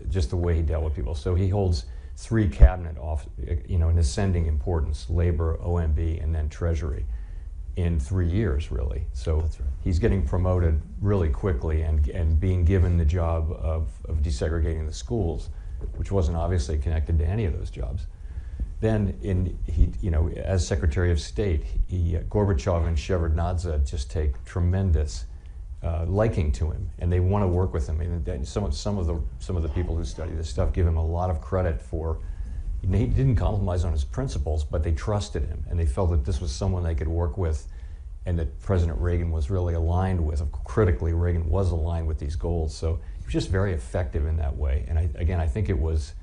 just the way he dealt with people. So he holds 3 cabinet in ascending importance: Labor, OMB, and then Treasury, in 3 years, really. So
That's right.
he's getting promoted really quickly and being given the job of desegregating the schools, which wasn't obviously connected to any of those jobs. Then, as Secretary of State, Gorbachev and Shevardnadze just take tremendous liking to him, and they want to work with him. And some of the people who study this stuff give him a lot of credit for. He didn't compromise on his principles, but they trusted him, and they felt that this was someone they could work with, and that President Reagan was really aligned with. Critically, Reagan was aligned with these goals, so he was just very effective in that way. And I think it was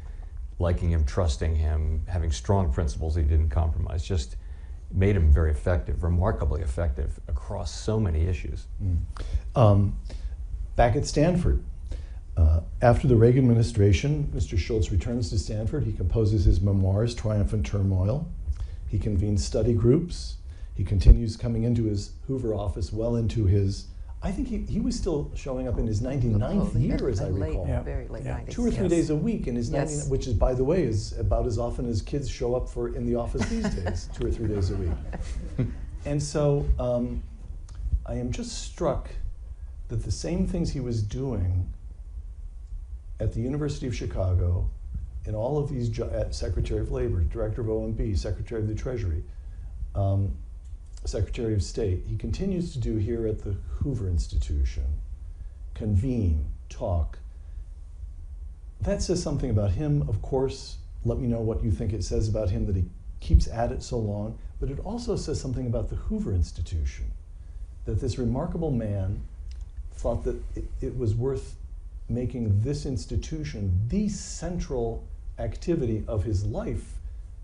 liking him, trusting him, having strong principles he didn't compromise, just made him very effective, remarkably effective across so many issues.
Back at Stanford, after the Reagan administration, Mr. Schultz returns to Stanford. He composes his memoirs, Triumph and Turmoil. He convenes study groups. He continues coming into his Hoover office well into his, I think he was still showing up in his 99th year, as I recall.
Very late 90s.
2 or 3 days a week in his 99th, which is, by the way, is about as often as kids show up in the office these days, 2 or 3 days a week. And so I am just struck that the same things he was doing at the University of Chicago, in all of these Secretary of Labor, Director of OMB, Secretary of the Treasury, Secretary of State, he continues to do here at the Hoover Institution: convene, talk. That says something about him, of course. Let me know what you think it says about him that he keeps at it so long, but it also says something about the Hoover Institution, that this remarkable man thought that it was worth making this institution the central activity of his life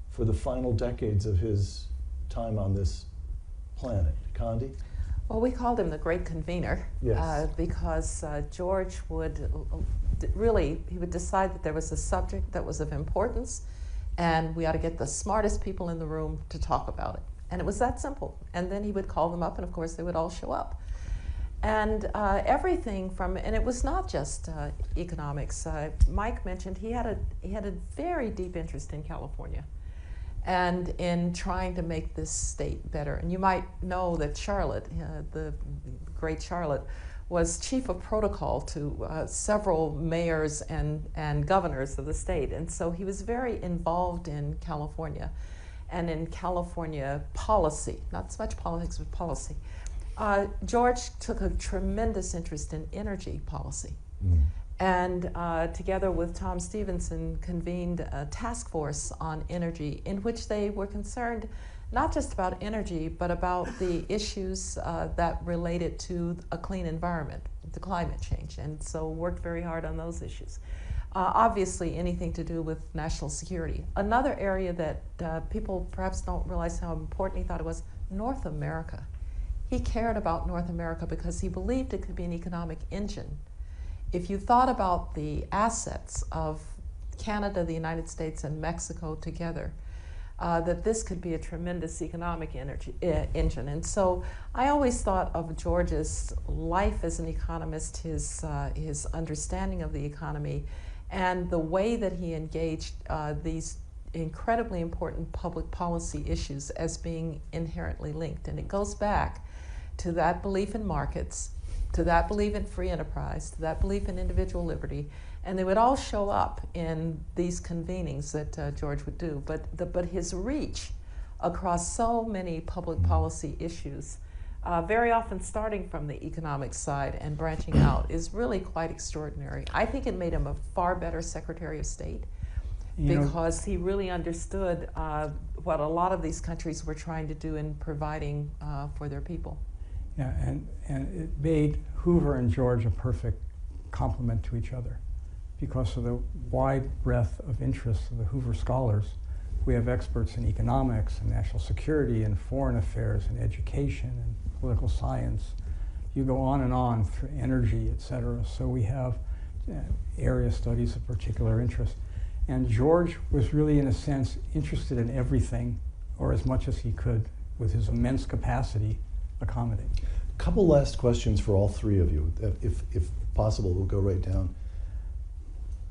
for the final decades of his time on this planet. Condi?
Well, we called him the great convener,
Yes.
because George would he would decide that there was a subject that was of importance, and we ought to get the smartest people in the room to talk about it. And it was that simple. And then he would call them up, and of course they would all show up. And everything from, and it was not just economics. Mike mentioned he had a very deep interest in California and in trying to make this state better. And you might know that Charlotte, the great Charlotte, was chief of protocol to several mayors and governors of the state. And so he was very involved in California and in California policy, not so much politics, but policy. George took a tremendous interest in energy policy, and together with Tom Stevenson convened a task force on energy, in which they were concerned not just about energy, but about the issues that related to a clean environment, to climate change, and so worked very hard on those issues. Obviously, anything to do with national security. Another area that people perhaps don't realize how important he thought it was, North America. He cared about North America because he believed it could be an economic engine. If you thought about the assets of Canada, the United States, and Mexico together, that this could be a tremendous economic engine. And so I always thought of George's life as an economist, his understanding of the economy, and the way that he engaged these incredibly important public policy issues as being inherently linked. And it goes back to that belief in markets, to that belief in free enterprise, to that belief in individual liberty, and they would all show up in these convenings that George would do. But his reach across so many public policy issues, very often starting from the economic side and branching out, is really quite extraordinary. I think it made him a far better Secretary of State, because he really understood what a lot of these countries were trying to do in providing for their people.
Yeah, and it made Hoover and George a perfect complement to each other because of the wide breadth of interests of the Hoover scholars. We have experts in economics and national security and foreign affairs and education and political science. You go on through energy, et cetera. So we have area studies of particular interest. And George was really, in a sense, interested in everything, or as much as he could, with his immense capacity, accommodate.
A couple last questions for all three of you. If possible, we'll go right down.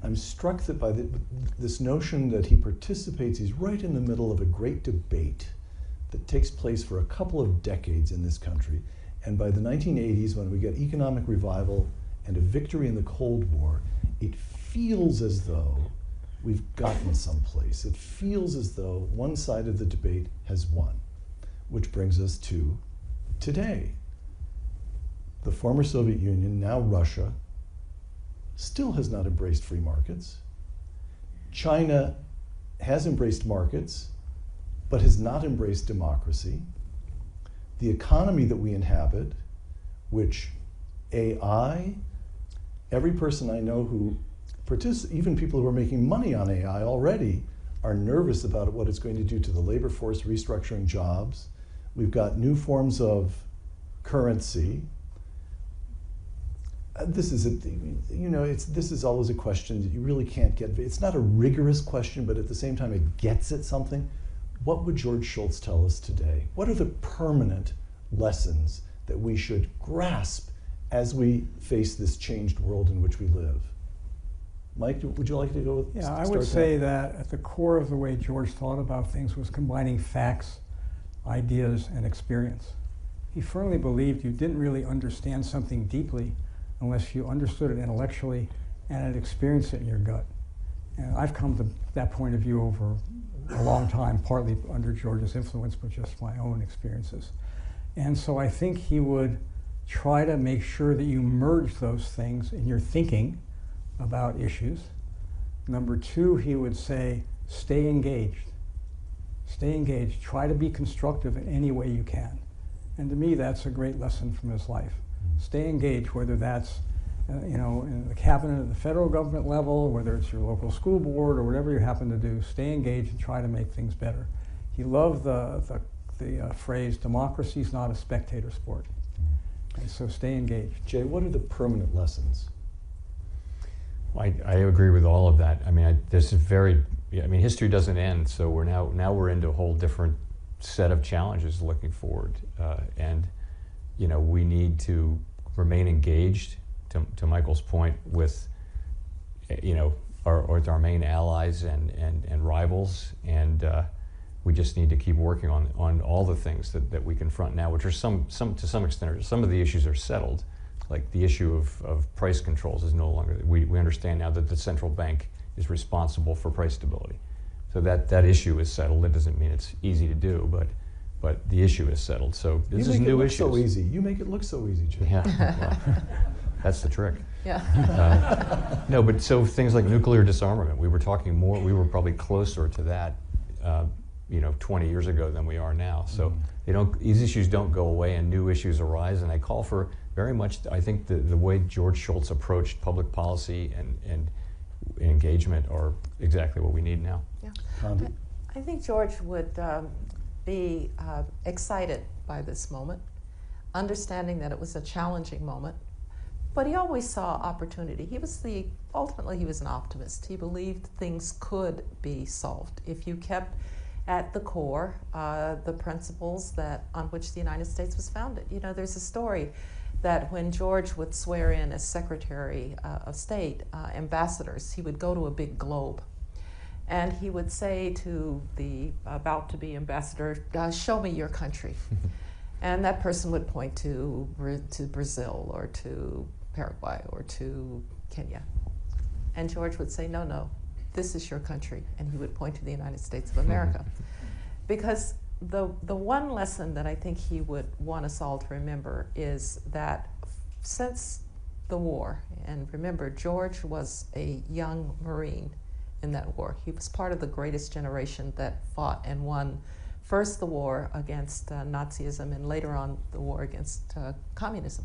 I'm struck that by this notion that he participates, he's right in the middle of a great debate that takes place for a couple of decades in this country. And by the 1980s, when we get economic revival and a victory in the Cold War, it feels as though we've gotten someplace. It feels as though one side of the debate has won, which brings us to today. The former Soviet Union, now Russia, still has not embraced free markets. China has embraced markets, but has not embraced democracy. The economy that we inhabit, which AI, every person I know who even people who are making money on AI already are nervous about what it's going to do to the labor force, restructuring jobs. We've got new forms of currency. This is this is always a question that you really can't get. It's not a rigorous question, but at the same time it gets at something. What would George Shultz tell us today? What are the permanent lessons that we should grasp as we face this changed world in which we live? Mike, would you like to go with?
Yeah, I would say that at the core of the way George thought about things was combining facts, ideas, and experience. He firmly believed you didn't really understand something deeply unless you understood it intellectually and had experienced it in your gut. And I've come to that point of view over a long time, partly under George's influence, but just my own experiences. And so I think he would try to make sure that you merge those things in your thinking about issues. Number two, he would say, stay engaged. Stay engaged. Try to be constructive in any way you can. And to me, that's a great lesson from his life. Stay engaged, whether that's in the cabinet at the federal government level, whether it's your local school board or whatever you happen to do, stay engaged and try to make things better. He loved the phrase, democracy is not a spectator sport. And so stay engaged.
Jay, what are the permanent lessons?
I agree with all of that. I mean, history doesn't end, so we're into a whole different set of challenges looking forward, and we need to remain engaged. To Michael's point, with our main allies and rivals, and we just need to keep working on all the things that we confront now, which are some to some extent, some of the issues are settled. Like the issue of price controls is no longer, we understand now that the central bank is responsible for price stability. So that issue is settled. That doesn't mean it's easy to do, but the issue is settled. So this is new issues.
So easy. You make it look so easy, Jay.
Yeah, well, that's the trick.
Yeah.
No, but so things like nuclear disarmament, we were probably closer to that 20 years ago than we are now. So these issues don't go away and new issues arise, and I call for very much, I think the way George Shultz approached public policy and engagement are exactly what we need now.
Yeah. I think George would be excited by this moment, understanding that it was a challenging moment, but he always saw opportunity. Ultimately he was an optimist. He believed things could be solved if you kept at the core the principles on which the United States was founded. There's a story that when George would swear in as Secretary of State ambassadors, he would go to a big globe. And he would say to the about-to-be ambassador, show me your country. And that person would point to Brazil or to Paraguay or to Kenya. And George would say, no, this is your country. And he would point to the United States of America. Because the one lesson that I think he would want us all to remember is that since the war, and remember, George was a young Marine in that war. He was part of the greatest generation that fought and won first the war against Nazism and later on the war against communism.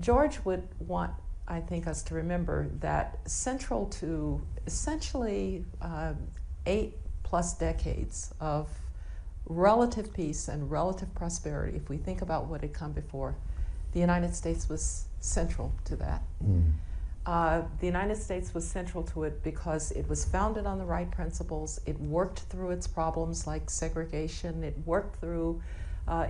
George would want, I think, us to remember that central to essentially 8+ decades of relative peace and relative prosperity, if we think about what had come before, the United States was central to that. The United States was central to it because it was founded on the right principles. It worked through its problems like segregation. It worked through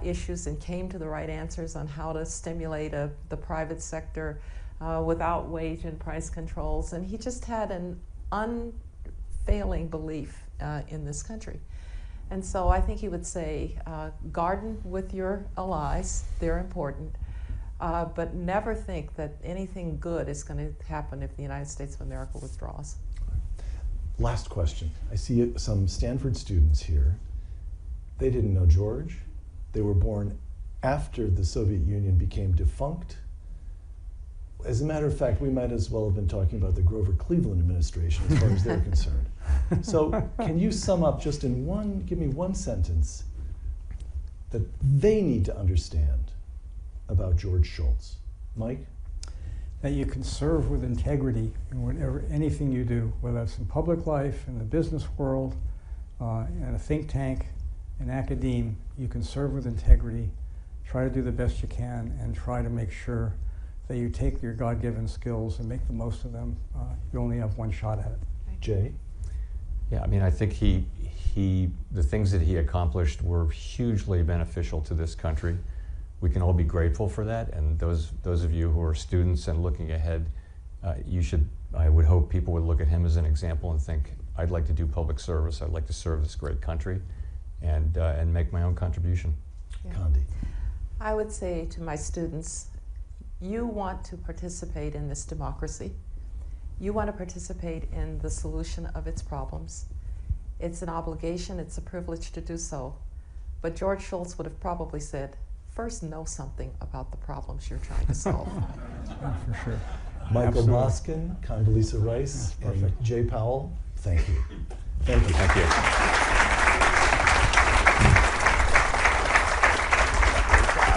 issues and came to the right answers on how to stimulate the private sector. without wage and price controls, and he just had an unfailing belief in this country. And so I think he would say, garden with your allies, they're important, but never think that anything good is going to happen if the United States of America withdraws.
Last question. I see some Stanford students here. They didn't know George. They were born after the Soviet Union became defunct. As a matter of fact, we might as well have been talking about the Grover Cleveland administration as far as they're concerned. So can you sum up just in give me one sentence that they need to understand about George Shultz? Mike?
That you can serve with integrity in anything you do, whether it's in public life, in the business world, in a think tank, in academia. You can serve with integrity, try to do the best you can, and try to make sure that you take your God-given skills and make the most of them. You only have one shot at it.
Jay?
Yeah, I mean, I think the things that he accomplished were hugely beneficial to this country. We can all be grateful for that, and those of you who are students and looking ahead, I would hope people would look at him as an example and think, I'd like to do public service, I'd like to serve this great country, and make my own contribution.
Yeah.
Condi?
I would say to my students, you want to participate in this democracy. You want to participate in the solution of its problems. It's an obligation, it's a privilege to do so. But George Shultz would have probably said, first know something about the problems you're trying to solve.
Yeah, for sure.
Michael
Absolutely.
Moskin, Condoleezza Rice,
That's
and
perfect.
Jay Powell, thank you. Thank you.
Thank you.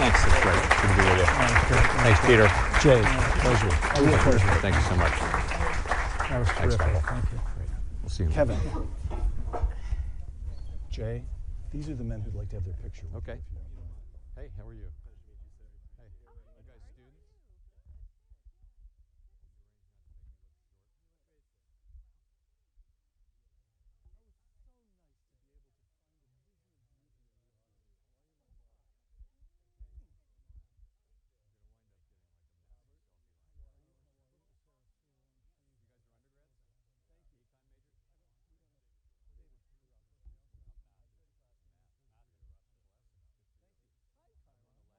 Thanks, that's great. Good to be with you.
That was great.
Thanks, Peter.
Jay, pleasure. A real pleasure.
Thank you so much.
That was
Thanks,
terrific.
Michael.
Thank you.
We'll see you.
Kevin. Jay, these are the men who'd like to have their picture with you,
Okay.
if you don't mind.
Hey, how are you?